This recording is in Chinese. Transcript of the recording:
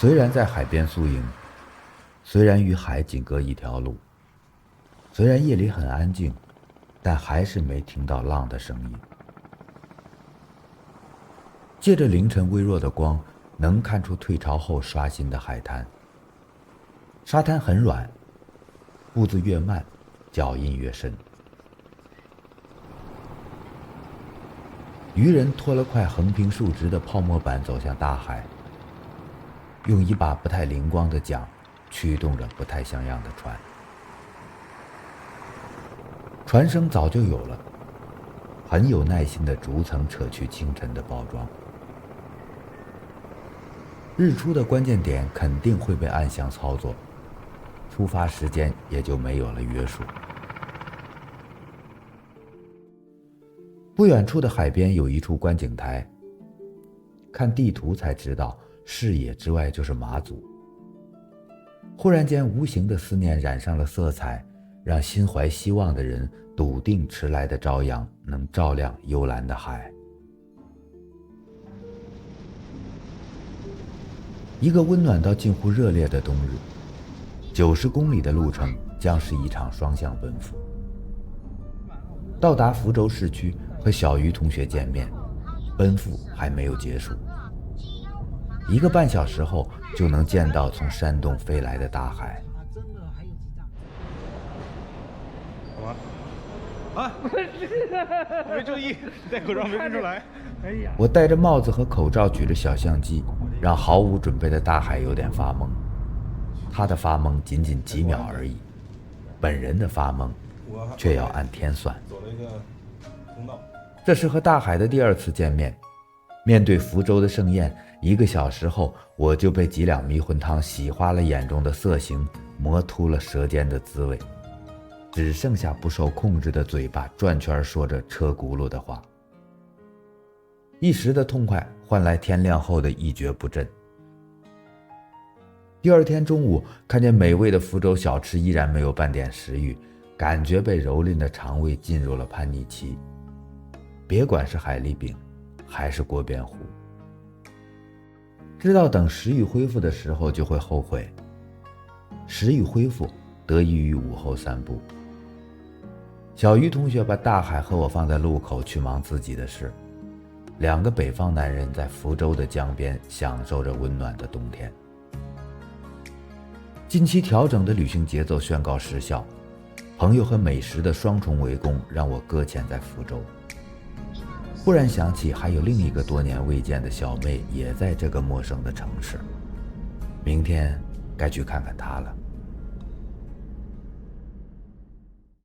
虽然在海边宿营，虽然与海仅隔一条路，虽然夜里很安静，但还是没听到浪的声音。借着凌晨微弱的光，能看出退潮后刷新的海滩。沙滩很软，步子越慢，脚印越深。渔人拖了块横平竖直的泡沫板走向大海，用一把不太灵光的桨驱动着不太像样的船。船声早就有了，很有耐心地逐层扯去清晨的包装。日出的关键点肯定会被暗箱操作，出发时间也就没有了约束。不远处的海边有一处观景台，看地图才知道视野之外就是马祖。忽然间无形的思念染上了色彩，让心怀希望的人笃定迟来的朝阳能照亮幽蓝的海。一个温暖到近乎热烈的冬日，90公里的路程将是一场双向奔赴。到达福州市区和小鱼同学见面，奔赴还没有结束。1个半小时后就能见到从山东飞来的大海。啊！我没注意，戴口罩没看出来。哎呀！我戴着帽子和口罩，举着小相机，让毫无准备的大海有点发懵。他的发懵仅仅几秒而已，本人的发懵却要按天算。走了一个通道。这是和大海的第2次见面。面对福州的盛宴，1个小时后，我就被几两迷魂汤洗花了眼中的色形，磨秃了舌尖的滋味。只剩下不受控制的嘴巴转圈说着车轱辘的话。一时的痛快换来天亮后的一蹶不振。第2天中午，看见美味的福州小吃依然没有半点食欲，感觉被蹂躏的肠胃进入了叛逆期。别管是海蛎饼还是锅边糊，知道等食欲恢复的时候就会后悔。食欲恢复得益于午后散步。小鱼同学把大海和我放在路口去忙自己的事，2个北方男人在福州的江边享受着温暖的冬天。近期调整的旅行节奏宣告失效，朋友和美食的双重围攻让我搁浅在福州。忽然想起还有另一个多年未见的小妹也在这个陌生的城市，明天该去看看她了。